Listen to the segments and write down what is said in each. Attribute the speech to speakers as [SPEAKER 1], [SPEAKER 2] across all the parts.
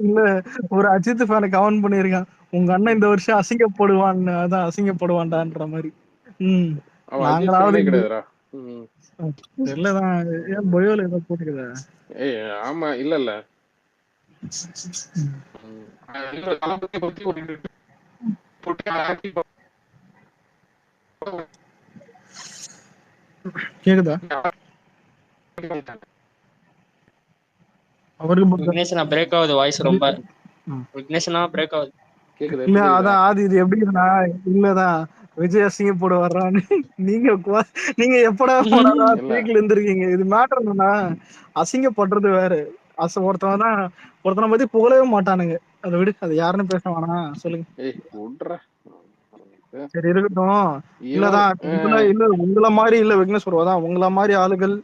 [SPEAKER 1] இல்ல ஒரு அஜித் ஃபேனை கமெண்ட் பண்ணியிருக்கான். உங்க அண்ணன் இந்த வருஷம் அசிங்கப்படுவான்னு, அதான் அசிங்கப்படுவான்டான்ற மாதிரி.
[SPEAKER 2] அவன் அஜித்
[SPEAKER 1] நாங்களாவது
[SPEAKER 2] ஃபேனே கிடையாதுடா.
[SPEAKER 1] தெரியலதான். ஏன் பயோல ஏதோ போட்டுக்குதா?
[SPEAKER 2] ஏய் ஆமா, இல்ல இல்ல தளபதியை பத்தி ஒரு
[SPEAKER 1] கேக்குதா அவருக்கு?
[SPEAKER 3] விக்னேஷனா பிரேக் ஆகுது வாய்ஸ் ரொம்ப. விக்னேஷனா பிரேக் ஆகுது.
[SPEAKER 2] கேக்குதா?
[SPEAKER 1] இல்ல
[SPEAKER 2] இப்ப கேக்குதா?
[SPEAKER 1] அதான் ஆதி இது எப்படின்னா, இல்லதான் விஜய் அசிங்கப்பட வர்றான்னு நீங்க நீங்க எப்படா போனாதான்
[SPEAKER 2] இல்ல
[SPEAKER 1] பீக்ல இருந்திருக்கீங்க. இது மேட்டர் என்னன்னா, அசிங்கப்படுறது வேற. ஒருத்தனை பத்தி புகழவே மாட்டானுங்க. அதை விடு, அது யாருன்னு பேச வேணாம், சொல்லுங்க.
[SPEAKER 2] ஏய் விட்றா.
[SPEAKER 1] சரி இருக்கட்டும்.
[SPEAKER 2] இவன்
[SPEAKER 1] இல்லதான் இல்ல உங்களை மாதிரி இல்ல விக்னேஸ்வர் தான் உங்களை மாதிரி ஆளுகள்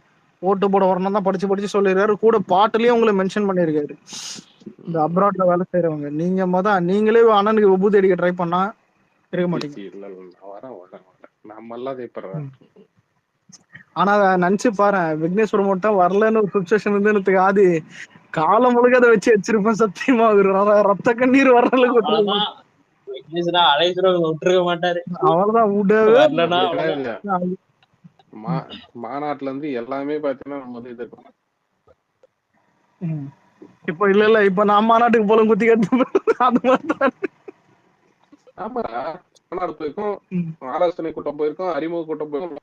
[SPEAKER 1] ஓட்டு போட வரணும் தான் படிச்சு படிச்சு சொல்லிருக்காரு. கூட பாட்டுலயும் உங்களை மென்ஷன் பண்ணிருக்காரு. இந்த அப்ராட்ல வேலை செய்யறவங்க நீங்களே அண்ணனுக்கு விபூதி அடிக்க ட்ரை பண்ணா இருக்க மாட்டீங்க.
[SPEAKER 2] இல்ல வரேன் நம்ம எல்லாம் தேப்படுறேன்.
[SPEAKER 1] ஆனா நினைச்சு பாரு, விக்னேஸ்வர் மட்டும் வரலன்னு ஒரு சுச்சுவேஷன் இருந்து ஆதி காலம் முழுக்க அதை வச்சு வச்சிருப்பேன். சத்தியமா ரத்த கண்ணீர் வர்ற அளவுக்கு
[SPEAKER 3] அவ்வளவுதான். விக்னேஷனா அழைக்கிறவங்க விட்டுருக்க மாட்டாரு.
[SPEAKER 1] அவ்வளவுதான் விடவே
[SPEAKER 3] வரலன்னா
[SPEAKER 2] இல்ல மாநாட்டுல இருந்து எல்லாமே பாத்தீங்கன்னா நம்ம வந்து இது
[SPEAKER 1] இப்ப இல்ல இப்ப நான் மாநாட்டுக்கு போல குத்தி கட்டு அது மாதிரிதான்.
[SPEAKER 2] ஆமா, மாநாடு போயிருக்கோம், ஆலோசனை கூட்டம் போயிருக்கோம், அறிமுக கூட்டம் போயிருக்கோம்.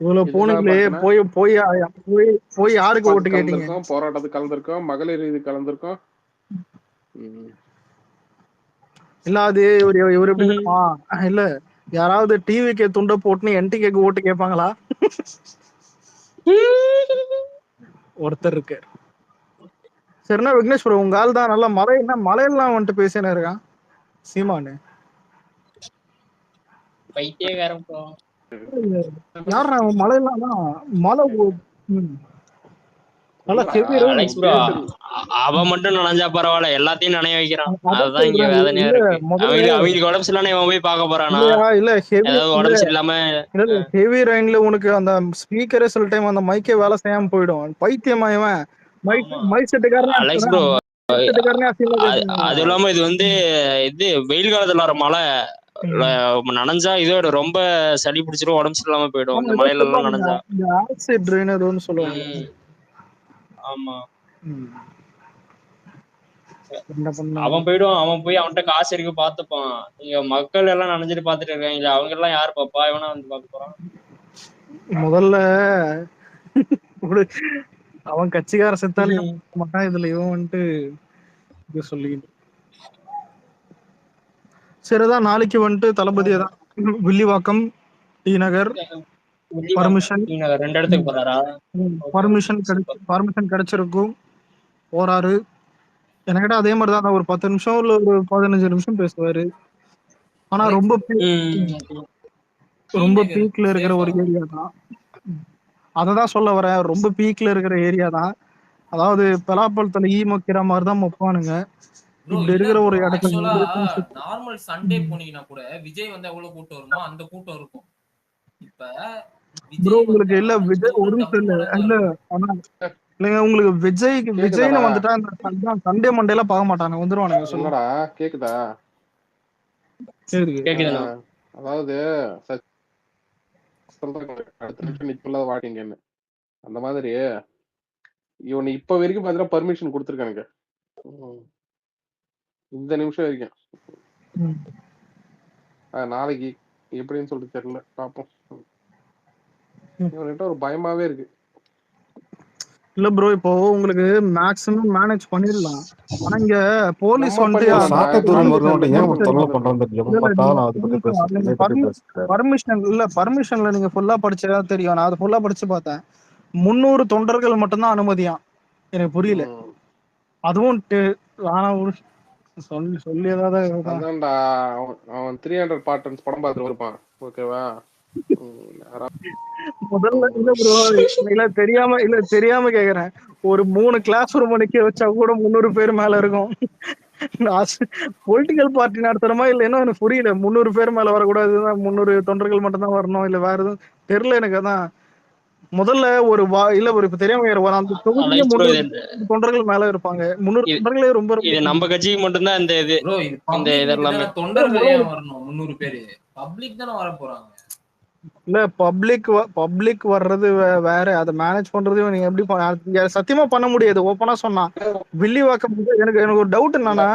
[SPEAKER 1] இவ்வளவு போனீங்களே, போய் போய் போய் போய் யாருக்கு ஓட்டு கேட்டீங்க?
[SPEAKER 2] போராட்டத்துக்கு கலந்துருக்கோம், மகளிர் இது கலந்துருக்கோம்.
[SPEAKER 1] இல்ல அது இவர் எப்படி தெரியுமா? இல்ல யாராவது டிவிக்கு துண்டை போட்டுன்னு என்டிகேக்கு ஓட்டு கேட்பாங்களா? ஒருத்தர் இருக்கு. சரிண்ணா விக்னேஸ்வர், உங்க ஆள் தான் நல்லா மலையெல்லாம் வந்துட்டு பேசினே இருக்கான் சீமானு.
[SPEAKER 3] பைத்தியக்காரன்
[SPEAKER 1] யாரா மலையெல்லாம் மலை நல்லா
[SPEAKER 3] அலெக்ஸ் ப்ரோ, அவன் மட்டும் நனைஞ்சா பரவாயில்ல, எல்லாத்தையும் நனைய வைக்கிறான். அதுதான் இங்க வேதனையா இருக்கு. அவங்களுக்கு உடம்பு சரியில்லாம இவன் போய் பார்க்க போறானா?
[SPEAKER 1] இல்ல
[SPEAKER 3] ஏதாவது உடம்பு சரியில்லாம
[SPEAKER 1] ஹெவி ரெயின்ல உனக்கு அந்த ஸ்பீக்கரே சில டைம் அந்த மைக்கே வேலை செய்யாம போயிடும். பைத்தியமா இவன் மைக் செட்டுக்காரனே.
[SPEAKER 3] அலெக்ஸ் ப்ரோ, அது இல்லாம இது வந்து இது வெயில் காலத்துல வர மழை நனைஞ்சா இதோட ரொம்ப சளி பிடிச்சிரும், உடம்பு சரியில்லாம போயிடும் இந்த மழையில எல்லாம் நனைஞ்சா.
[SPEAKER 1] ஆசிட் ரெயின் ஏதோன்னு சொல்லுவாங்க.
[SPEAKER 3] ஆமா, அவன் போயிடுவான். அவன் போய் அவன்கிட்ட காசு இருக்கு பாத்துப்பான். இங்க மக்கள் எல்லாம் நனைஞ்சிட்டு பாத்துட்டு இருக்காங்க. இல்ல அவங்க எல்லாம் யாரு பாப்பா? இவனா வந்து பாக்க போறான்.
[SPEAKER 1] முதல்ல அவன் கட்சிக்கார செத்தாலே மாட்டான். இதுல இவன் வந்துட்டு சொல்லிக்கிட்டு சரிதான். நாளைக்கு வந்துட்டு தளபதி தான் வில்லிவாக்கம், டி நகர் பர்மிஷன்
[SPEAKER 3] 2 இடத்துக்கு போறாரா?
[SPEAKER 1] பர்மிஷன் கிடைச்சிருக்கும் போறாரு. எனக்கிட்ட அதே மாதிரிதான் ஒரு 10 நிமிஷம் இல்ல ஒரு 15 நிமிஷம் பேசுவாரு. ஆனா ரொம்ப பீக்ல இருக்கிற ஒரு ஏரியா தான். அததான் சொல்ல வரேன், ரொம்ப பீக்ல இருக்கிற ஏரியா தான். அதாவது பலாப்பழத்துல ஈ மொக்கிற மாதிரிதான் மொப்பானுங்க. இப்படி இருக்கிற ஒரு இடத்துல
[SPEAKER 4] நார்மல் சண்டே போனீங்கன்னா கூட விஜய் வந்து எவ்வளவு கூட்டம் வருமோ அந்த கூட்டம் இருக்கும். இப்ப
[SPEAKER 1] உங்களுக்கு இல்ல விஜய் ஒரு இல்ல இல்லைங்க, உங்களுக்கு விஜய்னு வந்துட்டா சண்டே மண்டேல பார்க்க மாட்டாங்க, வந்துருவானுங்க.
[SPEAKER 2] சொல்லடா கேக்குதா? அதாவது அடுத்த நிமிஷம் நிக்கல வாக்கிங்கன்னு அந்த மாதிரி இவனு இப்ப வரைக்கும் பாத்தீங்கன்னா பர்மிஷன் கொடுத்துருக்கானுங்க. இந்த நிமிஷம் வரைக்கும். நாளைக்கு எப்படின்னு சொல்லிட்டு தெரியல, பாப்போம். இவன்கிட்ட ஒரு பயமாவே இருக்கு.
[SPEAKER 1] இல்ல ப்ரோ, இப்போ உங்களுக்கு மேக்ஸிமம் மேனேஜ் பண்ணிடலாம். ஆனா இங்க போலீஸ் வந்து பர்மிஷன்ல நீங்க ஃபுல்லா படிச்சதா தெரியும். நான் அதை ஃபுல்லா படிச்சு பார்த்தேன். 300 தொண்டர்கள் மட்டும்தான் அனுமதியா. எனக்கு புரியல. அதுவும் சொல்லி ஏதாவது
[SPEAKER 2] அவன் 300 பார்ட்டன்ஸ் படம் பார்த்துட்டு இருப்பான். ஓகேவா?
[SPEAKER 1] முதல்ல இல்ல ப்ரோ, தெரியாம கேக்குறேன். ஒரு 3 கிளாஸ் ரூம் நிக்க வச்சா கூட 300 பேர் மேல இருக்கும். பொலிட்டிக்கல் பார்ட்டி நடத்துறமா இல்ல என்ன எனக்கு புரியல. 300 பேர் மேல வரக்கூடாது, 300 தொண்டர்கள் மட்டும் தான் வரணும், இல்ல வேற எதுவும் தெரியல எனக்கு. அதான் முதல்ல ஒரு இல்ல ஒரு இப்ப தெரியாம அந்த தொகுதியிலே
[SPEAKER 3] அலைஸ் ப்ரோ
[SPEAKER 1] 300 தொண்டர்கள் மேல இருப்பாங்க. 300 தொண்டர்களே ரொம்ப
[SPEAKER 3] இது நம்ம கட்சிக்கு மட்டும்தான் இந்த இது
[SPEAKER 4] ப்ரோ இது
[SPEAKER 3] இந்த
[SPEAKER 4] பப்ளிக்
[SPEAKER 3] இதெல்லாமே
[SPEAKER 4] மீட் தொண்டர்கள் ஏன் வரணும்? 300 பேரு பப்ளிக் தானே வர போறாங்க.
[SPEAKER 1] இல்ல பப்ளிக் வர்றது வேற, அதை மேனேஜ் பண்றது நீங்க எப்படி சத்தியமா பண்ண முடியாது. ஓப்பனா சொன்னா வில்லிவாக்கம் எனக்கு எனக்கு ஒரு டவுட் என்னன்னா,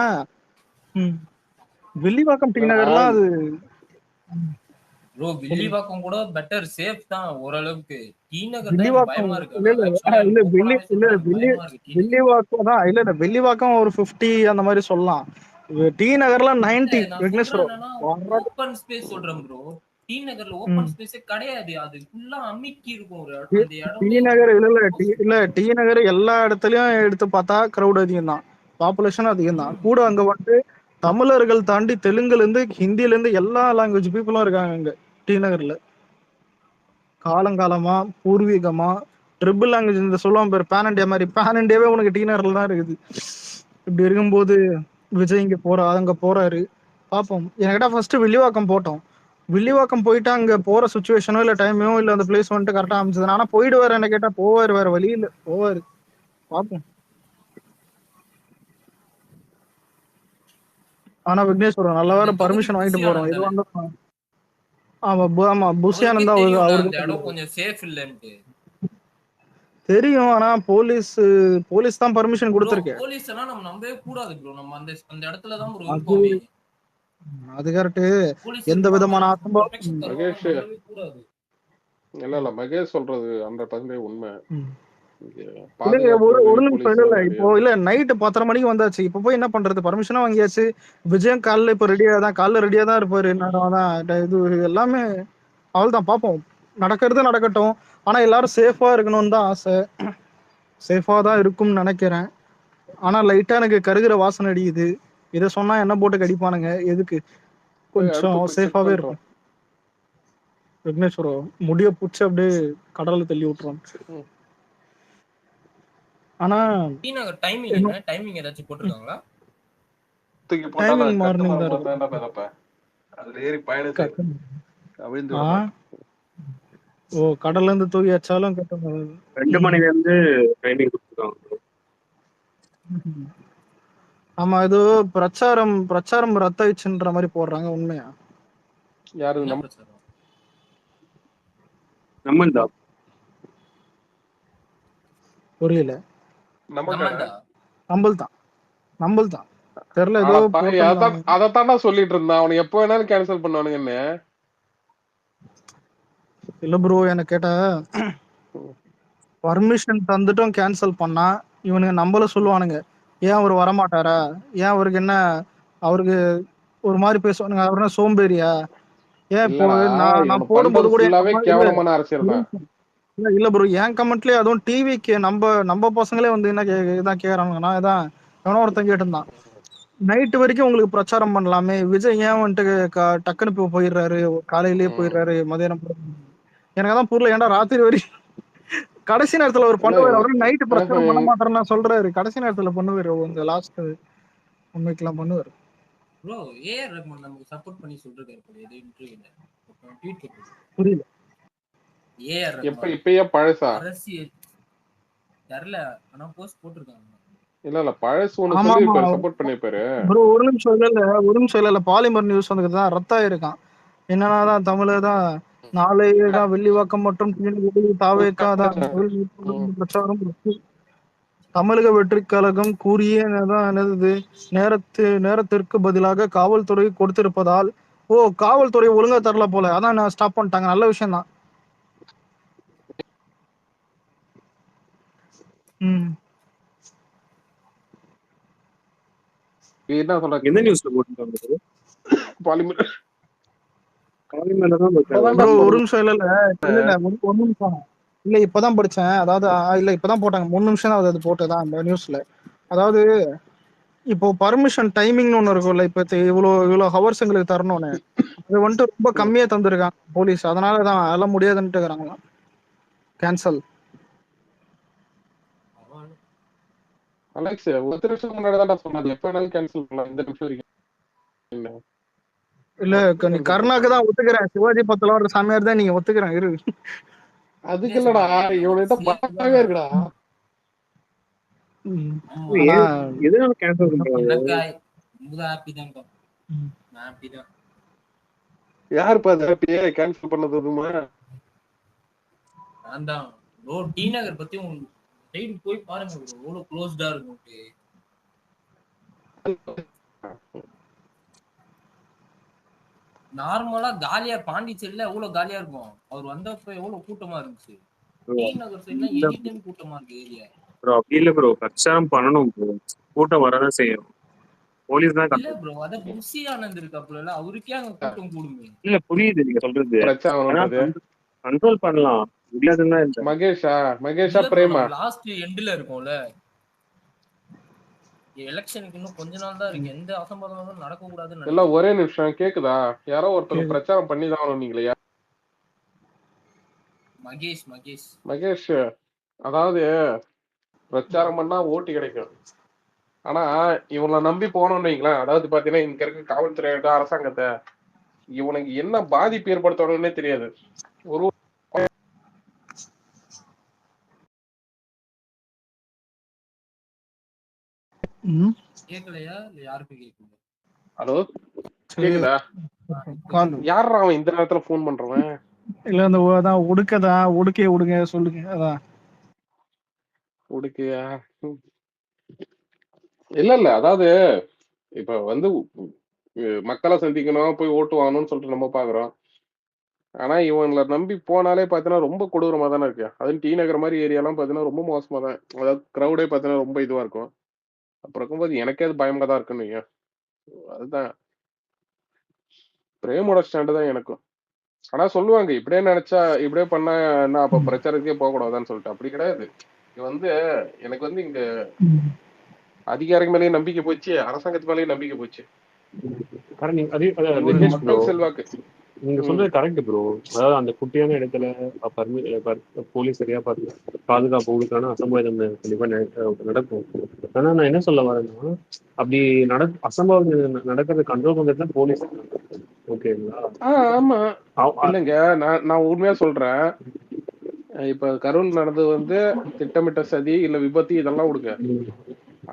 [SPEAKER 1] வில்லிவாக்கம் டி நகர்லாம் அது
[SPEAKER 4] ப்ரோ வில்லிவாக்கம் கூட பெட்டர் சேஃப் தான் ஓரளவுக்கு. டி நகர் தான் எனக்கு
[SPEAKER 1] வில்லிவாக்கம்
[SPEAKER 4] பயமா இருக்கு.
[SPEAKER 1] இல்ல இல்ல
[SPEAKER 4] ஆக்சுவலா
[SPEAKER 1] இல்ல
[SPEAKER 4] எனக்கு ஓப்பனாவே சொல்றேன், எனக்கு பயமா இருக்கு டி நகர்.
[SPEAKER 1] வில்லிவாக்கம் தான் இல்ல இல்ல வில்லிவாக்கம் ஒரு 50 அந்த மாதிரி சொல்லலாம். டி நகர்ல 90
[SPEAKER 4] நான்
[SPEAKER 1] விக்னேஷ்
[SPEAKER 4] சொல்றேன்
[SPEAKER 1] ப்ரோ
[SPEAKER 4] என்னன்னா ஓப்பன் ஸ்பேஸ் சொல்றேன் ப்ரோ. டி நகர்ல ஓப்பன் ஸ்பேஸே கிடையாது. அது ஃபுல்லா அமிக்கி இருக்கும் ஒரு அந்த இடம்.
[SPEAKER 1] டி நகர் இல்ல டி நகர் எல்லா இடத்துலயும் எடுத்து பார்த்தா கிரௌட் அதிகம் தான், பாப்புலேஷன் அதிகம் தான். கூட அங்க வந்து தமிழர்கள் தாண்டி தெலுங்குல இருந்து ஹிந்தில இருந்து எல்லா லாங்குவேஜ் பீப்புளும் இருக்காங்க அங்க டி நகர்ல. காலங்காலமா பூர்வீகமா ட்ரிபிள் லாங்குவேஜ் இந்த சொல்லுவான் பேர் பேன் இண்டியா மாதிரி பேன் இண்டியாவே உனக்கு டி நகர்ல தான் இருக்குது. இப்படி இருக்கும்போது விஜய் இங்க அங்க போறாரு. பார்ப்போம். என்கிட்ட ஃபர்ஸ்ட் வில்லிவாக்கம் போட்டோம். வில்லிவாக்கம் போயிட்டு அங்க போற சுச்சுவேஷனோ இல்ல டைமோ இல்ல அந்த பிளேஸ் வந்துட்டு கரெக்டா அமைச்சது. ஆனா போயிடுவாரு என்ன கேட்டா போவாரு, வேற வழி இல்ல போவாரு. பார்ப்போம். ஆனா விக்னேஸ்வரன் நல்ல வேற பர்மிஷன் வாங்கிட்டு போறோம். இது வந்து ஆமா புஷியானந்தா
[SPEAKER 4] அந்த இடம்
[SPEAKER 1] அவருக்கு
[SPEAKER 4] கொஞ்சம் சேஃப் இல்லன்ட்டு
[SPEAKER 1] தெரியும். ஆனா போலீஸ் தான் பர்மிஷன் கொடுத்திருக்கு.
[SPEAKER 4] போலீஸ் எல்லாம் நம்ம நம்பவே கூடாது ப்ரோ. நம்ம அந்த இடத்துல தான் ப்ரோ
[SPEAKER 1] அது
[SPEAKER 4] இருக்கோமே.
[SPEAKER 1] அது கரெக்ட். எந்த விதமான
[SPEAKER 2] மகேஷ் இல்ல மகேஷ் சொல்றது 100% உண்மை.
[SPEAKER 1] ஒரு நிமிஷம் இல்ல இப்போ இல்ல நைட்டு 10:30 மணிக்கு வந்தாச்சு. இப்ப போய் என்ன பண்றது? பர்மிஷனா வாங்கியாச்சு. விஜயம் காலைல இப்ப காலைல ரெடியா தான் இருப்பாரு. இது எல்லாமே அவள்தான் பார்ப்போம். நடக்கிறது நடக்கட்டும். ஆனா எல்லாரும் சேஃபா இருக்கணும்னு தான் ஆசை. சேஃபா தான் இருக்கும்னு நினைக்கிறேன். ஆனா லைட்டா எனக்கு கருகிற வாசனை அடிக்குது. இதை சொன்னா என்ன போட்டு கடிப்பானுங்க. எதுக்கு? கொஞ்சம் சேஃபாவே இருக்கும். விக்னேஸ்வரோ முடிய புடிச்சு அப்படியே கடல்ல தள்ளி விட்டுருவான். ஆனா
[SPEAKER 4] டைமிங் என்ன? டைமிங் ஏதாச்சும் போட்டுருக்காங்களா?
[SPEAKER 1] டைமிங் மார்னிங் தான் இருக்கு.
[SPEAKER 2] அதுல ஏறி பயணம்
[SPEAKER 1] ஓ கடல்ல இருந்து தூக்கி வச்சாலும்
[SPEAKER 5] 2 மணில இருந்து டைமிங் கொடுத்துருக்காங்க.
[SPEAKER 1] ஆமா இது பிரச்சாரம் ரத்தாயிடுச்சுன்ற மாதிரி போடுறாங்க. உண்மையா?
[SPEAKER 2] யாரு
[SPEAKER 5] நம்மள்தா
[SPEAKER 1] புரியல. நம்மள்தான் தெரியல. ஏதோ
[SPEAKER 2] அதத்தாண்டா சொல்லிட்டு இருந்தான். அவனுக்கு எப்ப வேணாலும் கேன்சல் பண்ணுவானுங்கன்னு.
[SPEAKER 1] இல்ல ப்ரோ எனக்கு கேட்டா பர்மிஷன் தந்துட்டும் கேன்சல் பண்ணா இவனுங்க நம்மள சொல்லுவானுங்க, ஏன் அவரு வரமாட்டாரா, ஏன் அவருக்கு என்ன, அவருக்கு ஒரு மாதிரி பேசுவானுங்க, அவரு என்ன சோம்பேறியா, ஏன் இப்போ நான் போடும்போது கூட இல்ல ப்ரோ என் கமெண்ட்லயே அதுவும் டிவிக்கு நம்ம பசங்களே வந்து என்ன இதான் கேக்குறாங்கன்னா இதான் எவனோ ஒருத்தன் கேட்டிருந்தான், நைட்டு வரைக்கும் உங்களுக்கு பிரச்சாரம் பண்ணலாமே, விஜய் ஏன் வந்துட்டு டக்குனு போயிடுறாரு, காலையிலேயே போயிடுறாரு, மதியானம். எனக்கு அதான் புரியல, ஏன்டா ராத்திரி வரைக்கும் கடைசி நேரத்துல ஒரு பண்ணுவாரு. அவரு நைட்டு பிரச்சாரம் பண்ண மாட்டேன்னு சொல்றாரு. கடைசி நேரத்துல பண்ணுவாரு. இந்த லாஸ்ட் உண்மைக்கெல்லாம் பண்ணுவாரு.
[SPEAKER 4] ப்ரோ ஏஆர் ரஹ்மான் நமக்கு சப்போர்ட் பண்ணி சொல்றாரு போல ஏதோ இன்டர்வியூல.
[SPEAKER 1] புரியல.
[SPEAKER 4] ஏஆர் ரஹ்மான்
[SPEAKER 2] இப்பயே பழசா
[SPEAKER 4] அரசியல் தெரியல, ஆனா போஸ்ட் போட்டுருக்காங்க.
[SPEAKER 2] இல்ல பழசு ஒன்னு சொல்லி சப்போர்ட் பண்ணிப்பாரு
[SPEAKER 1] ப்ரோ. ஒரு நிமிஷம் இல்ல பாலிமர் நியூஸ் வந்துதான் ரத்தம் இருக்கான். என்னன்னாதான் தமிழதான் நாளைதான் வெள்ளிவாக்கம் மற்றும் தாவேக்காதான் பிரச்சாரம். தமிழக வெற்றி கழகம் கூறிய நேரத்திற்கு பதிலாக காவல்துறை கொடுத்திருப்பதால் காவல்துறை ஒழுங்கா தரல போல, அதான் நான் ஸ்டாப் பண்ணிட்டாங்க. நல்ல விஷயம் தான்.
[SPEAKER 5] என்ன நியூஸ்ல போட்டுருக்காங்க?
[SPEAKER 1] ஒரு நிமிஷம் இல்ல ஒரு நிமிஷம் இல்ல இப்பதான் படிச்சேன். அதாவது இல்ல இப்பதான் போட்டாங்க. 3 நிமிஷம் தான் அது போட்டதான் அந்த நியூஸ்ல. அதாவது இப்போ பர்மிஷன் டைமிங்னு ஒண்ணு இருக்கும்ல, இப்ப இவ்வளவு ஹவர்ஸ் எங்களுக்கு தரணும்னு, அது வந்துட்டு ரொம்ப கம்மியா தந்திருக்காங்க போலீஸ். அதனாலதான் அதெல்லாம் முடியாதுன்ட்டு இருக்கிறாங்களாம், கேன்சல்.
[SPEAKER 2] அலெக்ஸ் 10 நிமிஷம் முன்னாடி தான் சொன்னது, எப்ப வேணாலும் கேன்சல் பண்ணலாம் இந்த நிமிஷம் வரைக்கும்.
[SPEAKER 1] இல்ல நீ கருணாக்கு தான் ஒத்துக்கிறேன், சிவாஜி பத்துல வர சாமியார் தான் நீங்க ஒத்துக்கிறேன் இரு.
[SPEAKER 2] அதுக்கு இல்லடா, இவன்கிட்ட பயமே இருக்குடா.
[SPEAKER 1] ஆனா
[SPEAKER 5] எதனால கேன்சல் பண்றாங்க?
[SPEAKER 4] எனக்கு ஹாப்பி தான், ஹாப்பி தான்.
[SPEAKER 2] யாருப்பா அது ஹாப்பியே கேன்சல் பண்ணது? அதுமா
[SPEAKER 4] நான் தான் ப்ரோ. டி நகர் பத்தி சைடு போய் பாருங்க ப்ரோ, எவ்வளவு க்ளோஸ்டா இருக்கும். நார்மலா காலியா பாண்டிச்சேரியில எவ்வளவு காலியா இருக்கும். அவர் வந்தப்ப எவ்வளவு கூட்டமா இருந்துச்சு. டி நகர் சைடுலாம் எனி டைம் கூட்டமா இருக்கு ஏரியா.
[SPEAKER 5] ப்ரோ அப்படி இல்ல ப்ரோ, பிரச்சாரம் பண்ணணும் ப்ரோ, கூட்டம் வரதான் செய்யும். போலீஸ் தான்
[SPEAKER 4] இல்ல ப்ரோ, அத புஷி ஆனந்த் இருக்காப்புல, அவருக்கே அங்க கூட்டம் கூடுமே.
[SPEAKER 5] இல்ல புரியுது நீங்க சொல்றது, ஆனா
[SPEAKER 2] பிரச்சனை
[SPEAKER 5] கண்ட்ரோல் பண்ணலாம், முடியாதுன்னா இல்ல.
[SPEAKER 2] மகேஷா பிரேமா
[SPEAKER 4] லாஸ்ட் எண்ட்ல இருக்கும்ல, எலெக்ஷனுக்கு இன்னும் கொஞ்ச நாள் தான் இருக்கு. எந்த அசம்பாவிதமும் நடக்க கூடாதுன்னு
[SPEAKER 2] எல்லாம்
[SPEAKER 4] நினைக்கிறேன்.
[SPEAKER 2] ஒரே நிமிஷம் கேக்குதா? யாரோ ஒருத்தர் பிரச்சாரம் பண்ணி தான் நீங்களே. மகேஷ் அதாவது பிரச்சாரம் பண்ணா ஓட்டு கிடைக்கும். ஆனா இவங்களை நம்பி போனோம்னு வைங்களேன், அதாவது பாத்தீங்கன்னா இங்க இருக்க காவல்துறை அரசாங்கத்தை இவனுக்கு என்ன பாதிப்பு ஏற்படுத்தணும்னே தெரியாது. ஒரு
[SPEAKER 4] கேக்கலையா இல்ல யாருக்கும் கேக்குது?
[SPEAKER 2] ஹலோ கேக்குதா? யாரா அவன் இந்த நேரத்துல போன் பண்றவன்?
[SPEAKER 1] இல்ல அந்த அதான் உடுக்கதான் உடுங்க சொல்லுங்க. அதான்
[SPEAKER 2] உடுக்கையா? இல்ல அதாவது இப்ப வந்து மக்களை சந்திக்கணும், போய் ஓட்டு வாங்கணும்னு சொல்லிட்டு நம்ம பாக்குறோம். ஆனா இவங்களை நம்பி போனாலே பாத்தீங்கன்னா ரொம்ப கொடூரமா தானே இருக்கு. அதுவும் டி நகர் மாதிரி ஏரியாலாம் பாத்தீங்கன்னா ரொம்ப மோசமா தான். அதாவது கிரௌடே பாத்தீங்கன்னா ரொம்ப இதுவா இருக்கும். அப்புறம் இருக்கும்போது எனக்கே அது பயமா தான் இருக்குன்னு. அதுதான் பிரேமோட ஸ்டாண்டு தான் எனக்கும். ஆனா சொல்லுவாங்க இப்படியே நினைச்சா இப்படியே பண்ணா என்ன அப்ப பிரச்சாரத்துக்கே போக கூடாதான்னு சொல்லிட்டு. அப்படி கிடையாது. இது வந்து எனக்கு வந்து இங்க அதிகாரிகள் மேலேயும் நம்பிக்கை போச்சு, அரசாங்கத்து மேலேயும் நம்பிக்கை போச்சு. மக்கள் செல்வாக்கு
[SPEAKER 5] நீங்க சொல்றது கரெக்ட் ப்ரோ. அதாவது அந்த குட்டியான இடத்துல போலீஸ் சரியா பார்த்து பாதுகாப்பு கொடுக்கணும், அசம்பாவிதம் கண்டிப்பா நடக்கும். ஆனா நான் என்ன சொல்ல வரேன்னா, அப்படி அசம்பாவிதம் நடக்கிறது கண்ட்ரோல் பண்றது தான் போலீஸ். ஓகேங்களா?
[SPEAKER 2] ஆமா இல்லைங்க, நான் உண்மையா சொல்றேன். இப்ப கரூர் நடந்தது வந்து திட்டமிட்ட சதி இல்ல விபத்து இதெல்லாம் விடுங்க.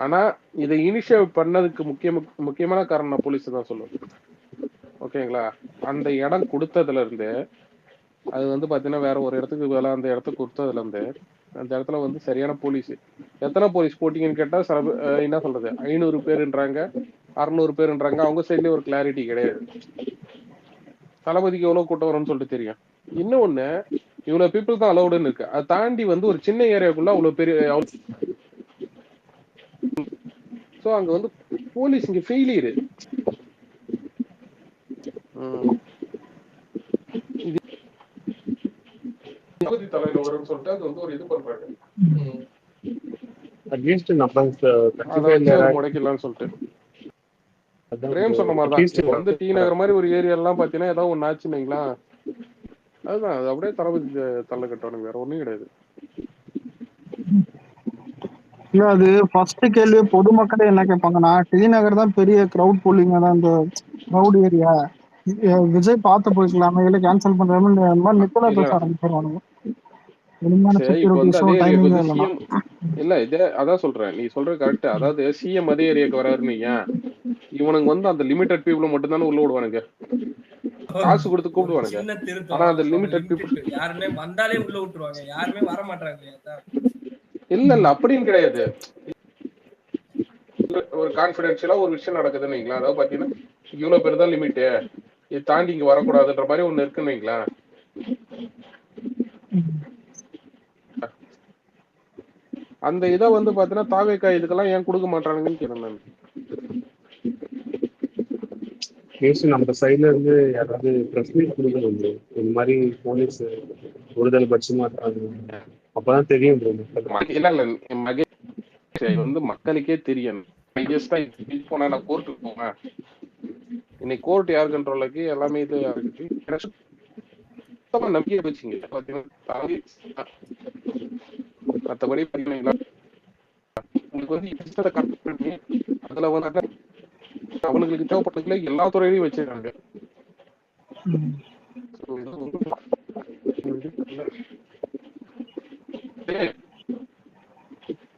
[SPEAKER 2] ஆனா இதை இனிஷியேட் பண்ணதுக்கு முக்கியமான காரணம் நான் போலீஸ் தான் சொல்லுவேன். ஓகேங்களா? அந்த இடம் கொடுத்ததுல இருந்து அது வந்து பாத்தீங்கன்னா வேற ஒரு இடத்துக்கு வேலை, அந்த இடத்துக்கு கொடுத்ததுல இருந்து அந்த இடத்துல வந்து சரியான போலீஸ். எத்தனை போலீஸ் போட்டீங்கன்னு கேட்டா என்ன சொல்றது, 500 பேருன்றாங்க, 600 பேருன்றாங்க. அவங்க சைட்லயே ஒரு கிளாரிட்டி கிடையாது. தளபதிக்கு எவ்வளவு கூட்டம் வரும்னு சொல்லிட்டு தெரியும். இன்னொன்னு, இவ்வளவு பீப்புள் தான் அலௌடுன்னு இருக்கு. அதை தாண்டி வந்து ஒரு சின்ன ஏரியாக்குள்ள அவ்வளவு பெரிய சோ அங்க வந்து போலீஸ் இங்க ஃபெயிலியர். தலையில வரும்னு சொல்லிட்டு அது வந்து ஒரு இது பண்றாங்க. முடைக்கலாம்னு சொல்லிட்டு பிரேம் சொன்ன மாதிரிதான் வந்து டி நகர் மாதிரி ஒரு ஏரியா எல்லாம் பாத்தீங்கன்னா ஏதாவது ஒண்ணு ஆச்சுங்களா, அதுதான் அது அப்படியே தளபதி தள்ள கட்டணும், வேற ஒண்ணும் கிடையாது.
[SPEAKER 1] அது ஃபர்ஸ்ட் கேள்வி பொதுமக்களே என்ன கேட்பாங்கன்னா, டி நகர் தான் பெரிய கிரவுட் போலிங், தான் இந்த கிரவுட் ஏரியா, விஜய் பார்த்து போய்க்கலாமே, இல்ல கேன்சல் பண்றாமல் நிக்கலா பேச ஆரம்பிச்சிருவானுங்க.
[SPEAKER 2] இல்ல இதே அதான் சொல்றேன், நீ சொல்றது கரெக்ட். அதாவது சிஎம் அதே ஏரியாக்கு வராருன்னு இவனுக்கு வந்து அந்த லிமிடெட் பீப்புள் மட்டும் தானே உள்ள விடுவானுங்க, காசு கொடுத்து கூப்பிடுவானுங்க. ஆனா அந்த லிமிடெட் பீப்புள்
[SPEAKER 4] யாருமே வந்தாலே உள்ள விட்டுருவாங்க, யாருமே வர மாட்டாங்க.
[SPEAKER 2] இல்ல அப்படின்னு கிடையாது. ஒரு கான்பிடென்ஷியலா ஒரு விஷயம் நடக்குதுன்னு வைங்களா, அதாவது பாத்தீங்கன்னா இவ்வளவு பேர் தான் லிமிட், இது தாண்டி இங்க வரக்கூடாதுன்ற மாதிரி ஒண்ணு இருக்குன்னு வைங்களா. அந்த இதை வந்து பாத்தீங்கன்னா தாவேக்கா இதுக்கெல்லாம் ஏன் கொடுக்க மாட்டானுங்கன்னு கேட்கிறேன் நான்.
[SPEAKER 5] நம்ம சைட்ல இருந்து யாராவது பிரஸ் மீட் கொடுக்கணும், இந்த மாதிரி போலீஸ் ஒருதல் பட்சி மாட்டாங்க, அப்பதான் தெரியும்.
[SPEAKER 2] இல்ல மகேஷ் வந்து மக்களுக்கே தெரியும். போனா நான் கோர்ட்டுக்கு போவேன், இன்னைக்கு கோர்ட் யார் கண்ட்ரோலுக்கு எல்லாமே இது சுத்தமா நம்பிக்கை வச்சுங்க. மற்றபடி பாத்தீங்கன்னா உங்களுக்கு வந்து கரெக்ட் பண்ணி அதுல வந்து அவங்களுக்கு தேவைப்பட்டதுல எல்லா துறையிலையும் வச்சிருக்காங்க. டேய்,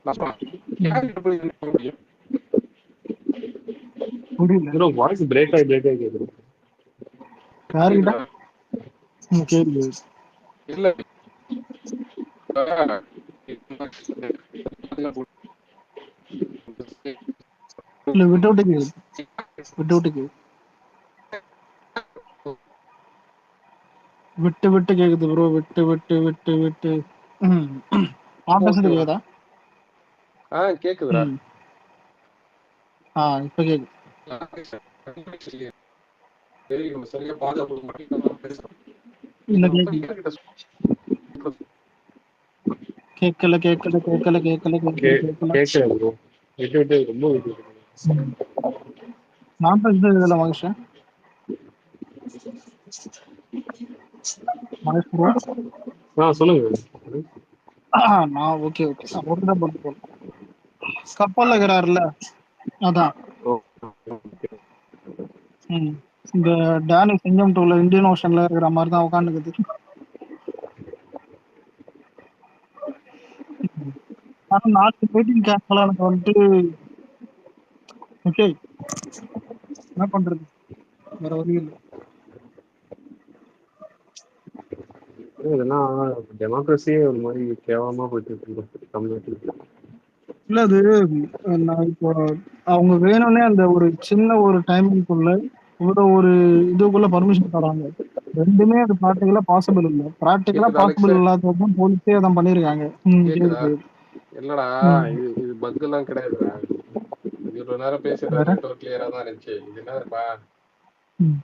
[SPEAKER 2] நான் சொல்றேன். யார்கிட்ட போய் இது சொல்ல முடியும்?
[SPEAKER 1] புரியல
[SPEAKER 5] ப்ரோ வாய்ஸ் பிரேக் ஆகி கேக்குது.
[SPEAKER 1] யாருக்கிட்ட
[SPEAKER 2] கேக்குதா?
[SPEAKER 1] கேள்வி
[SPEAKER 2] இல்ல
[SPEAKER 1] இல்ல விட்டு விட்டு கேக்குது விட்டு விட்டு கேக்குது விட்டு விட்டு கேக்குது ப்ரோ விட்டு விட்டு விட்டு விட்டு நான் பேசுறது
[SPEAKER 2] ஓகேவா?
[SPEAKER 1] கேக்குதா
[SPEAKER 2] கேக்குதுடா.
[SPEAKER 1] ம் இப்ப கேக்குது
[SPEAKER 2] சரி, நம்ம சரியா பாதுகாப்பு மட்டும் பேசுறோம்.
[SPEAKER 1] இல்ல
[SPEAKER 2] இது வந்து
[SPEAKER 1] கேக்குது
[SPEAKER 2] யார்கிட்ட சொல்றது?
[SPEAKER 1] கேட்கல கேட்கல கேட்கல கேட்கல கேட்கல கேட்கல
[SPEAKER 5] கேட்கல ப்ரோ, விட்டு விட்டு ரொம்ப விட்டு விட்டு.
[SPEAKER 1] ம். நான் பேசுறது இதுல மகேஷ் மகேஷ் ப்ரோ
[SPEAKER 5] சொல்லுங்க.
[SPEAKER 1] நான் ஓகே ஓகே ஒரு தான் பண்ண போறேன் கப்பல்ல இருக்கிறாருல்ல அதான் ம் இந்த டேனி சிங்கம் டூல இந்தியன் ஓஷன்ல இருக்கிற மாதிரி தான் உட்காந்துக்குது ஆனா நாளைக்கு மீட்டிங் கேன்சல் எனக்கு வந்துட்டு ஓகே என்ன பண்றது வேற வழி இல்லை
[SPEAKER 5] இதெல்லாம் டெமோக்ரஸியே ஒரு மாதிரி கேவலமா போயிட்டு இருக்கு தமிழ்நாட்டுல.
[SPEAKER 1] இல்ல அது நான் இப்போ அவங்க வேணும்னே அந்த ஒரு சின்ன ஒரு டைமிங்குள்ள இவ்வளவு ஒரு இதுக்குள்ள பர்மிஷன் தராங்க ரெண்டுமே அது ப்ராக்டிக்கலா பாசிபிள் இல்ல ப்ராக்டிக்கலா
[SPEAKER 2] கேக்குதா அலெக்ஸ்?
[SPEAKER 1] பாசிபிள் இல்லாததான் போலீஸே அதான் பண்ணிருக்காங்க
[SPEAKER 2] கேக்குதா?
[SPEAKER 1] கேக்குது
[SPEAKER 2] இல்லடா,
[SPEAKER 1] ம்.
[SPEAKER 2] இது பக் எல்லாம் கிடையாதுடா. இவ்வளவு நேரம் பேசிட்டு
[SPEAKER 1] வேற
[SPEAKER 2] நெட்வொர்க் கிளியரா தான் இருந்துச்சு. இது என்னப்பா,
[SPEAKER 1] ம்.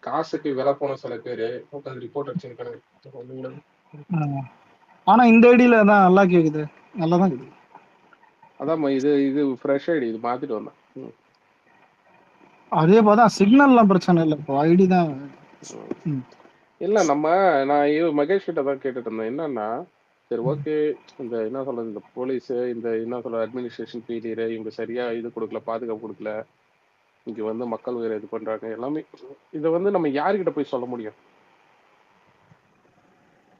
[SPEAKER 2] காசுக்கு விலை போன சில பேரு உட்காந்து ரிப்போர்ட் அடிச்சிருக்காங்க.
[SPEAKER 1] ஆ. ஆனா இந்த ஐடியில தான் நல்லா கேக்குது நல்லா தான் கேக்குது
[SPEAKER 2] அதான் இது இது ஃப்ரெஷ் ஐடி, இது மாத்திட்டு வந்தேன்.
[SPEAKER 1] அதே பார்த்தா சிக்னல்லாம் பிரச்சனை இல்லை இப்போ ஐடி தான் ம்.
[SPEAKER 2] இல்ல நான் மகேஷ் கிட்ட தான் கேட்டுட்டு இருந்தேன். என்னன்னா, சரி ஓகே, இந்த என்ன சொல்றது, இந்த போலீஸ், இந்த என்ன சொல்ற அட்மினிஸ்ட்ரேஷன் ஃபெயிலியர், இவங்க சரியா இது கொடுக்கல, பாதுகாப்பு கொடுக்கல, இங்க வந்து மக்கள் வேற இது பண்றாங்க எல்லாமே. இதை வந்து நம்ம யாருக்கிட்ட போய் சொல்ல முடியும்?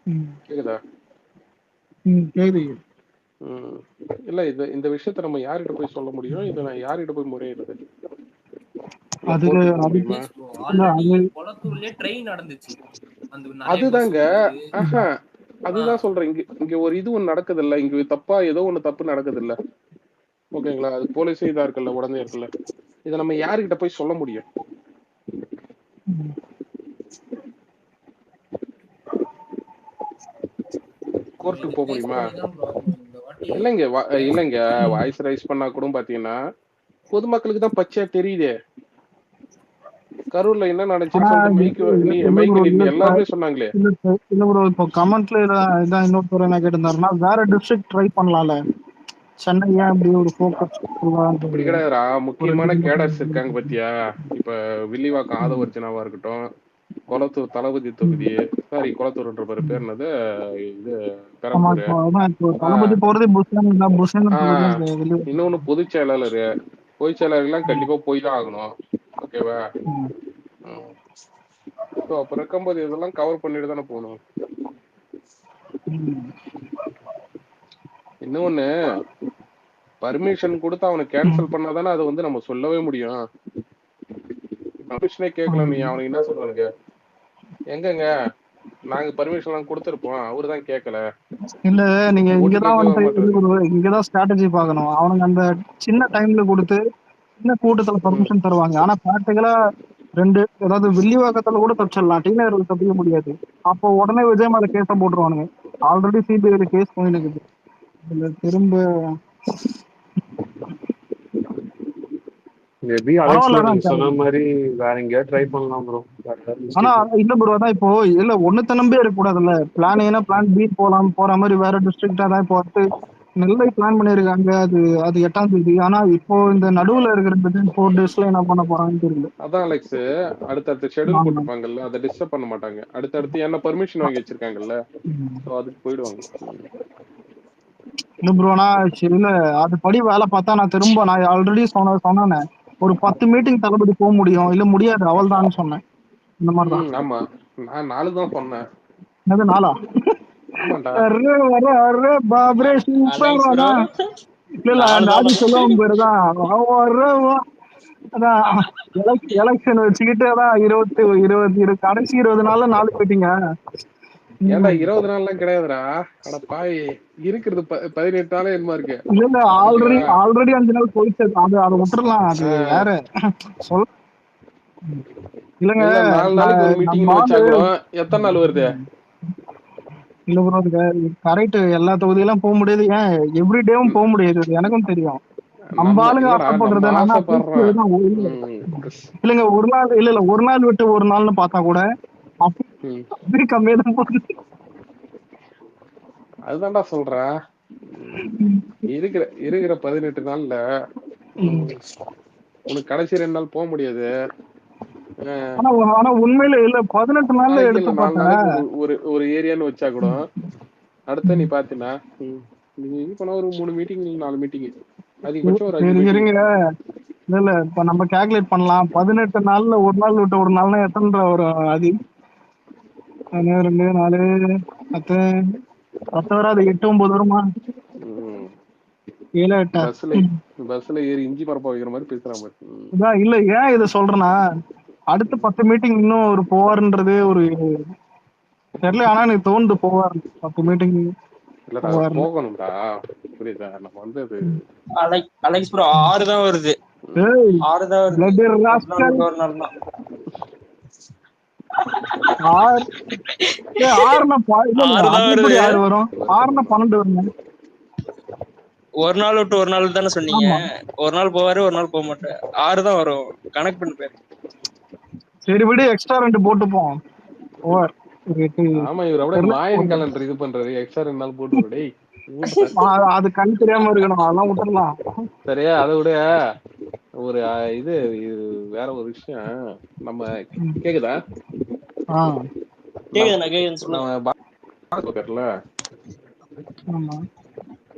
[SPEAKER 1] ம்.
[SPEAKER 2] கேக்குதா?
[SPEAKER 1] கேக்குது
[SPEAKER 2] இல்ல, இந்த விஷயத்த நம்ம யார்கிட்ட போய் சொல்ல முடியும்? இதை நான் யார்கிட்ட போய் முறையிடுறது? இல்ல
[SPEAKER 1] அது
[SPEAKER 2] கோர்ட்டுக்கு போக
[SPEAKER 1] அது
[SPEAKER 2] முடியுமா?
[SPEAKER 1] இல்ல
[SPEAKER 4] ஆல்ரெடி
[SPEAKER 1] அது
[SPEAKER 4] கொளத்தூர்லயே ட்ரெயின் நடந்துச்சு. அந்த நிறைய பஸ்
[SPEAKER 2] அதுதாங்க.
[SPEAKER 4] வந்தது.
[SPEAKER 2] ஆஹா, அதுதான் சொல்றேன். இங்க ஒரு இது ஒண்ணு நடக்குது இல்ல, இங்க தப்பா ஏதோ ஒண்ணு தப்பு நடக்குது இல்ல. ஓகேங்களா? அது போலீஸே இதா இருக்குல்ல, உடனே இருக்குல்ல. இதை நம்ம யாருக்கிட்ட போய் சொல்ல முடியும்?
[SPEAKER 1] ம்.
[SPEAKER 2] கோர்ட்டுக்கு
[SPEAKER 4] இது
[SPEAKER 2] போக
[SPEAKER 4] ரைஸ்
[SPEAKER 2] முடியுமா?
[SPEAKER 4] பண்ணி தான் bro ஆகணும் இந்த வாட்டி.
[SPEAKER 2] இல்லைங்க, வாய்ஸ் ரைஸ் பண்ணா கூட பாத்தீங்கன்னா பொதுமக்களுக்கு தான் பச்சையா தெரியுதே. கரூர்ல என்ன நடந்துச்சுன்னு
[SPEAKER 1] ஆனா
[SPEAKER 2] சொல்லிட்டு
[SPEAKER 1] இல்ல
[SPEAKER 2] மைக்
[SPEAKER 1] ப்ரோ
[SPEAKER 2] நீட்டு எல்லாருமே சொன்னாங்களே.
[SPEAKER 1] இல்ல ப்ரோ இப்போ கமெண்ட்ல இதான் இன்னொருத்தர் என்ன கேட்டிருந்தாருன்னா வேற டிஸ்ட்ரிக்ட் ட்ரை பண்ணலாம்ல சென்னை ஏன் இப்படி ஒரு ஃபோக்கஸ்
[SPEAKER 2] அப்படி கிடையாதுடா,
[SPEAKER 1] ஒரு
[SPEAKER 2] முக்கியமான கேடர்ஸ் இருக்காங்க பாத்தியா. இப்ப வில்லிவாக்கம் ஆதவர்ஜனாவா இருக்கட்டும், கொளத்தூர் தளபதி தொகுதி, சாரி கொளத்தூர்ன்ற பேர் என்னது, இது
[SPEAKER 1] ஆமா
[SPEAKER 2] பெரம்பூர்,
[SPEAKER 1] இப்போ அதான் இப்போ தளபதி
[SPEAKER 2] ஆஹ்
[SPEAKER 1] போறதே புஷன்
[SPEAKER 2] ஆஹ்
[SPEAKER 1] வெளியே
[SPEAKER 2] இன்னொன்னு பொதுச் செயலாளர், பொதுச் செயலாளர்லாம் கண்டிப்பா போய் தான் ஆகணும். ஓகேவா? ஸோ அப்ப இருக்கும்போது இதெல்லாம் கவர் பண்ணிட்டு தானே போகணும். இன்னொன்னு, பர்மிஷன் கொடுத்து அவனை கேன்சல் பண்ணாதானே அதை வந்து நம்ம சொல்லவே முடியும். பர்மிஷனே கேட்கல, நீ அவனுக்கு என்ன சொல்றானுங்க? எங்கங்க நாங்க பர்மிஷன் எல்லாம் கொடுத்துருப்போம், அவரு தான் கேட்கல.
[SPEAKER 1] இல்ல நீங்க
[SPEAKER 2] ஓட்டு
[SPEAKER 1] இங்கதான்
[SPEAKER 2] கேட்கவே
[SPEAKER 1] வந்துட்டு
[SPEAKER 2] மாட்டாரு.
[SPEAKER 1] இங்கதான் ஸ்ட்ராட்டஜி பார்க்கணும் அவனுங்க அந்த சின்ன டைம்ல கொடுத்து சின்ன கூட்டத்துல பர்மிஷன் தருவாங்க ஆனா ப்ராக்டிகலா அதாவது வில்லிவாக்கத்துல கூட தப்பிச்சிடலாம் டி நகர்ல தப்பிக்க முடியாது அப்போ உடனே விஜய் மேல கேஸ போட்டுருவானுங்க ஆல்ரெடி சிபிஐல கேஸ் போயினுக்குது இதுல திரும்ப
[SPEAKER 5] மேபி அலெக்ஸ் ப்ரோ நீங்க சொன்ன மாதிரி வேற எங்கேயாவது ட்ரை பண்ணலாம் ப்ரோ.
[SPEAKER 1] ஆனா இல்ல ப்ரோ அதான் இப்போ இல்ல ஒண்ணு நம்பி இருக்க கூடாதுல்ல பிளான் ஏன்னா பிளான் பி போற மாதிரி வேற டிஸ்ட்ரிக்டா தான் இப்போ வந்து நெல்லை பிளான் பண்ணிருக்காங்க அது 8ஆம் தேதி ஆனா இப்போ இந்த நடுவுல இருக்கிற 4 டேஸ்ல என்ன பண்ண போறாங்கன்னு தெரியல
[SPEAKER 2] அதான் அலெக்ஸ், அடுத்தடுத்த ஷெட்யூல் போட்டுப்பாங்கல்ல, அதை டிஸ்டர்ப் பண்ண மாட்டாங்க. அடுத்தடுத்து என்ன பர்மிஷன் வாங்கி வச்சிருக்காங்கல்ல, ஸோ அதுக்கு போயிடுவாங்க.
[SPEAKER 1] இல்ல ப்ரோனா சரி இல்ல அது படி வேலை பார்த்தா நான் ஆல்ரெடி சொன்னேன் ஒரு 10 மீட்டிங் தளபதி போக முடியும் இல்ல முடியாது அவள் தான் சொன்னேன் இந்த மாதிரிதான்
[SPEAKER 2] ஆமா, நான் 4 தான் சொன்னேன்.
[SPEAKER 1] என்னது 4
[SPEAKER 2] ஆமாண்டா.
[SPEAKER 1] அரே வர அரே பாப்ரே சூப்பர்
[SPEAKER 3] அலெக்ஸ் ப்ரோ
[SPEAKER 1] அதான். இல்ல அந்த
[SPEAKER 3] 4
[SPEAKER 1] ஆதி
[SPEAKER 3] நாள்
[SPEAKER 1] சொல்லுவாங்க பேருதான் அதான் எலெக்ஷன் வச்சுக்கிட்டு அதான் 20 கடைசி 20 நாள்ல 4 போயிட்டீங்க.
[SPEAKER 2] ஏன்டா 20 நாள்லாம் கிடையாதுடா. அட பாவி, இருக்கிறது 18 நாளே என்னமா இருக்கு.
[SPEAKER 1] இல்ல ஆல்ரெடி 5 நாள் போயிட்டு அதை விட்டுறலாம். அது வேற சொல் இல்லங்க.
[SPEAKER 2] இல்ல 4 நாளைக்கு ஒரு மீட்டிங்னு வச்சா கூட எத்தனை நாள் வருது?
[SPEAKER 1] இல்ல ப்ரோ கரெக்ட். எல்லா தொகுதியெல்லாம் போக முடியாது. ஏன் எவ்ரிடேவும் போக முடியாது, எனக்கும் தெரியும். நம்ம ஆளுங்க
[SPEAKER 2] இல்லடா, நம்ம
[SPEAKER 1] ஆசைப்படுறது என்னன்னா
[SPEAKER 2] ஆசைப்படுறோம்.
[SPEAKER 1] இல்லங்க ஒரு நாள் இல்ல ஒரு நாள் விட்டு ஒரு நாள்னு பார்த்தா கூட அப்படி கம்மியா தான் போகுது.
[SPEAKER 2] அதுதான்டா சொல்றேன். இருக்கிற 18 நாள்ல உனக்கு கடைசி 2 நாள் போக முடியாது.
[SPEAKER 1] ஆனா உண்மையில இல்ல 18 நாள்ல எடுத்து
[SPEAKER 2] 4 நாளைக்கு ஒரு ஏரியான்னு வச்சா கூட அடுத்த நீ பாத்தீங்கன்னா நீ போனா ஒரு 3 மீட்டிங் 4 மீட்டிங் அதிகபட்சம் ஒரு 5 மீட்டிங்.
[SPEAKER 1] இல்ல இப்ப நம்ம கால்குலேட் பண்ணலாம். 18 நாள்ல ஒரு நாள் விட்டு ஒரு நாள்னா எத்தனை வரும்? அது 2 4 10 வராது, 8 9 வருமா? 7 8
[SPEAKER 2] பஸ்ல ஏறி இஞ்சி பரப்ப வைக்கிற மாதிரி பேசுறான்.
[SPEAKER 1] இல்ல ஏன் இதை சொல்றேன்னா அடுத்த 10 மீட்டிங் இன்னும் ஒரு போவாருன்றது ஒரு தெரியல. ஆனா எனக்கு தோணுது போவார் 10 மீட்டிங்
[SPEAKER 2] போகணும்டா. புரியுதா? நம்ம வந்து அது
[SPEAKER 3] அலெக்ஸ் ப்ரோ 6 தான் வருது. 6 தான் வருது. ஒரு நாள் தான்
[SPEAKER 1] 6 வரும். 6 12 வரும்.
[SPEAKER 3] ஒரு நாள் விட்டு ஒரு நாள் தானே சொன்னீங்க. ஒரு நாள் போவாரு ஒரு நாள் போக மாட்டேன். 6 தான் வரும். கனெக்ட் பண்ணி பேரு.
[SPEAKER 1] சரி விடு, எக்ஸ்ட்ரா 2 போட்டுப்போம். ஓவர்.
[SPEAKER 2] ஆமா, இவர் அப்படியே மாயன் கேலண்டர் இது பண்றாரு. எக்ஸ்ட்ரா 2 நாள் போட்டு டேய்
[SPEAKER 1] அது கண் தெரியாம இருக்கணும், அதெல்லாம் விட்டுறலாம். சரியா?
[SPEAKER 2] அதை விட ஒரு இது வேற ஒரு விஷயம். நம்ம கேக்குதா?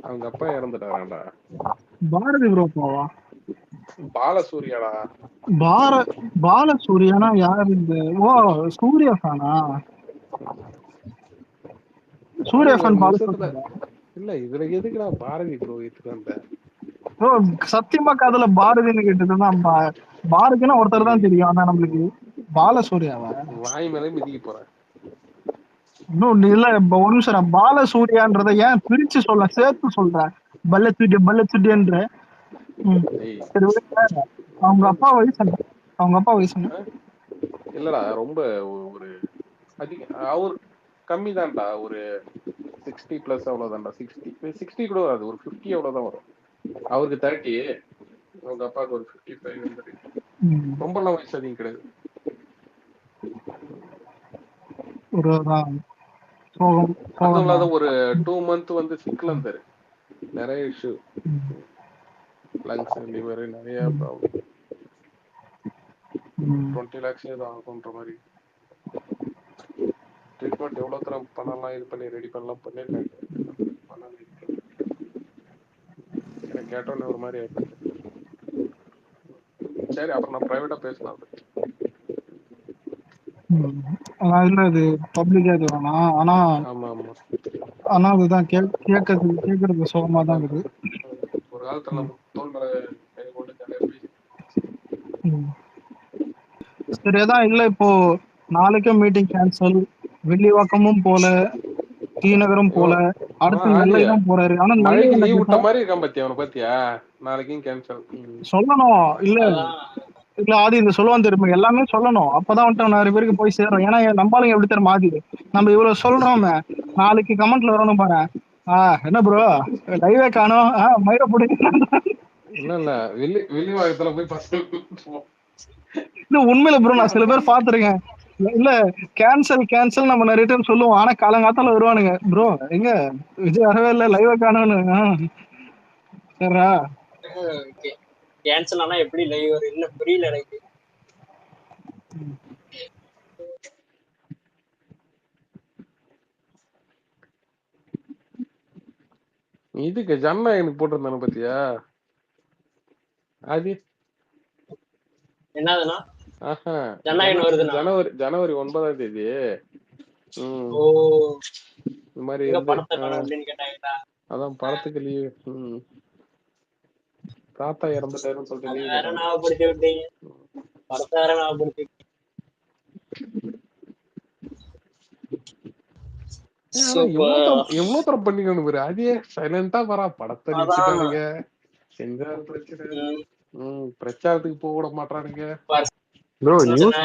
[SPEAKER 2] அவங்க அப்பா இறந்துட்டாராண்டா.
[SPEAKER 1] பாரதி ப்ரோ போவா?
[SPEAKER 2] பாலசூரியாடா.
[SPEAKER 1] பாலசூரியானா யாரு? இந்த சூர்யா ஃபேனா? சூர்யா ஃபேன் பாலசூரியா
[SPEAKER 2] இல்ல. இதுல எதுக்குடா பாரதி ப்ரோ ஏத்துக்காண்ட?
[SPEAKER 1] சத்தியமா காதல பாரதின்னு கேட்டதுதான். பாரதினா ஒருத்தர் தான் தெரியும். ஆனா நம்மளுக்கு பாலசூர்யாவா? வாய் மேலே மிதிக்க போறேன். இன்னும் இல்ல, ஒரு நிமிஷம். பாலசூர்யான்றத ஏன் பிரிச்சு சொல்ல சேர்த்து சொல்றேன்? பல்லசூரியன்ற. அவங்க அப்பா வயசு இல்லடா, ரொம்ப ஒரு அவர் கம்மி தான்டா. ஒரு 60+ அவ்வளவுதான்டா. 60 கூட வராது, ஒரு 50 அவ்வளவுதான் வரும். அவருக்கு 30, அவங்க அப்பாவுக்கு ஒரு 55. ரொம்ப எல்லாம் வயசு அதிகம் கிடையாது. ஒரு 2 month வந்து சிக்கல் இருந்தாரு. நிறைய இஷ்யூ, லங்ஸ், லிவர், நிறைய ப்ராப்ளம். 20 lakhs ஏதோ ஆகுன்ற மாதிரி. ட்ரீட்மெண்ட் எவ்வளவு தரம் பண்ணலாம், இது பண்ணி ரெடி பண்ணலாம் பண்ணிருக்காங்க. எனக்கு கேட்டோன்னு ஒரு மாதிரி ஆயிடுச்சு. சரி, அப்புறம் நான் பிரைவேட்டா பேசலாம். இல்ல அது பப்ளிக்கா இது வேணாம். ஆனா ஆனா அதுதான் கேட்கறது சுகமா தான் இருக்குது. ஒரு காலத்துல நம்ம தோல்ற கை போட்டு ஜாலியா பேசி. சரியாதான். இல்ல இப்போ நாளைக்கும் மீட்டிங் கேன்சல். வெள்ளிவாக்கமும் போல, ஸ்ரீநகரும் போல, அடுத்து நெல்லைதான் போறாரு. ஆனா
[SPEAKER 2] மழைக்கு லீவ் விட்ட மாதிரி இருக்கான் பாத்தியா? அவனை பாத்தியா? நாளைக்கும் கேன்சல்
[SPEAKER 1] சொல்லணும். இல்ல இல்ல ஆதி இந்த சொல்லுவான் தெரியுமா, எல்லாமே சொல்லணும். அப்பதான் வந்துட்டு நிறைய பேருக்கு போய் சேரும். ஏன்னா நம்பாளுங்க எப்படி தெரியுமா ஆதி, நம்ம இவ்வளவு சொல்றோமே, நாளைக்கு கமெண்ட்ல வரணும் பாரு. என்ன ப்ரோ லைவே காணோம், மயிர போடுங்க. இல்ல வெள்ளிவாக்கத்துல போய் இல்ல உண்மையில ப்ரோ, நான் சில பேர் பாத்துருக்கேன். இல்ல கேன்சல் நம்ம நிறைய டைம் சொல்லுவோம். ஆனா காலங்காத்தால வருவானுங்க, ப்ரோ எங்க விஜய் வரவே இல்ல, லைவ காணோன்னு. சரிடா,
[SPEAKER 3] கேன்சல் ஆனா எப்படி லைவ் வரும்? என்ன புரியல எனக்கு.
[SPEAKER 2] இதுக்கு ஜனநாயகனுக்கு போட்டிருந்தானு பாத்தியா? அது
[SPEAKER 3] என்னதுன்னா
[SPEAKER 2] ஜனவரி 9ஆம் தேதி. இந்த மாதிரி
[SPEAKER 3] எங்க
[SPEAKER 2] வந்து
[SPEAKER 3] படத்தை காணோம் அப்படின்னு கேட்டாங்களா?
[SPEAKER 2] அதான் படத்துக்கு லீவு. தாத்தா இறந்துட்டாருன்னு சொல்லிட்டு
[SPEAKER 3] அதை
[SPEAKER 2] லீவு
[SPEAKER 3] வேற
[SPEAKER 2] கேட்டாங்க.
[SPEAKER 3] ஞாபகப்படுத்தி விட்டீங்க, படத்தை வேற ஞாபகப்படுத்தி.
[SPEAKER 2] எவ்வளவு தரம் பண்ணிக்கணும் பாரு. அதே சைலண்டா வரா படத்தை நிறுத்திட்டானுங்க. செஞ்சா பிரச்சனை. பிரச்சாரத்துக்கு போக விட மாட்டானுங்க.
[SPEAKER 5] ப்ரோ நியூஸ்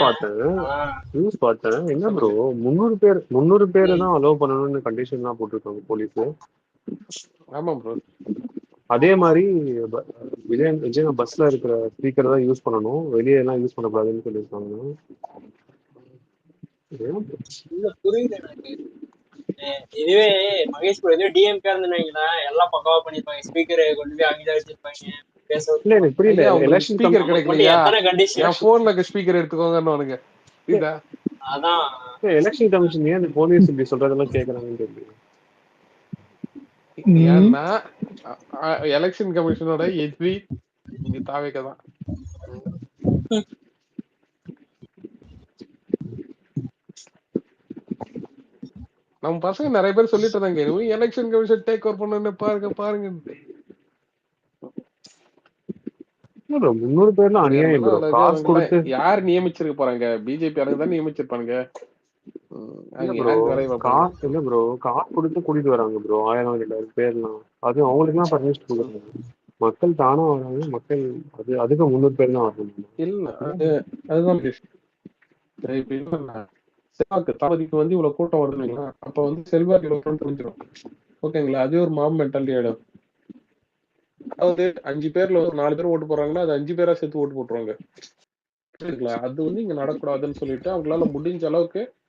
[SPEAKER 5] பார்த்தேன் என்ன ப்ரோ 300 பேர் தான் அலோவ் பண்ணணும்னு கண்டிஷன் தான் போட்டிருக்காங்க போலீஸ்.
[SPEAKER 2] ஆமா ப்ரோ.
[SPEAKER 5] அதே மாதிரி விஜய் பஸ்ல இருக்கிற ஸ்பீக்கர் தான் யூஸ் பண்ணணும், வெளியே எல்லாம் யூஸ் பண்ணக்கூடாதுன்னு சொல்லியிருக்காங்க.
[SPEAKER 3] புரியுது எனக்கு. இதுவே மகேஷ் ப்ரோ இதுவே டிஎம்கே இருந்துங்களா எல்லாம் பக்காவா பண்ணிருப்பாங்க, ஸ்பீக்கரை கொண்டு போய் அங்கதான் வச்சிருப்பாங்க.
[SPEAKER 5] இல்ல எனக்கு புரியல, எலெக்ஷன்
[SPEAKER 2] ஸ்பீக்கர் கிடைக்கலையா
[SPEAKER 3] எத்தனை கண்டிஷன்
[SPEAKER 2] என் போன்ல இருக்க ஸ்பீக்கர் எடுத்துக்கோங்கன்னு.
[SPEAKER 3] அதான்
[SPEAKER 5] எலெக்ஷன் கமிஷன் ஏன் இந்த போலீஸ் இப்படி சொல்றதெல்லாம் கேக்குறாங்கன்னு தெரியல.
[SPEAKER 2] ஏன்னா எலெக்ஷன் கமிஷனோட எதிரி நீங்க தாவேக்கதான். நம்ம பசங்க நிறைய பேர் சொல்லிட்டு இருந்தாங்க எலெக்ஷன் கமிஷன் டேக் ஓவர் பண்ணு பாருங்க.
[SPEAKER 5] 300 பேர்லாம் அநியாயம் ப்ரோ. காசு கொடுத்து
[SPEAKER 2] யார் நியமிச்சிருக்க போறாங்க? பிஜேபி ஆளுங்க தான் நியமிச்சிருப்பாங்க.
[SPEAKER 5] இல்ல ப்ரோ, காசு கொடுத்து கூட்டிட்டு வராங்க ப்ரோ 1000-2000 பேர்லாம். அது அவங்களுக்குலாம் பர்மிஷன் கொடுக்குறாங்க. மக்கள் தானா வராங்க, மக்கள் அதுக்கு 300 பேர் தான் வரணும்.
[SPEAKER 2] இல்ல அதுதான் இப்ப என்னன்னா செல்வாக்கு தளபதிக்கு வந்து இவ்வளவு கூட்டம் வருதுங்களா, அப்ப வந்து செல்வாக்கு இவ்வளவு தெரிஞ்சிடும். ஓகேங்களா? அதே ஒரு மாப் மென்டாலிட்டி ஆயிடும். அதாவது 5 பேர்ல ஒரு 4 பேர் ஓட்டு போடுறாங்கன்னா அது 5 பேரா சேர்த்து ஓட்டு போட்டுருவாங்க. அது வந்து இங்க நடக்கூடாதுன்னு சொல்லிட்டு அவங்களால முடிஞ்ச அளவுக்கு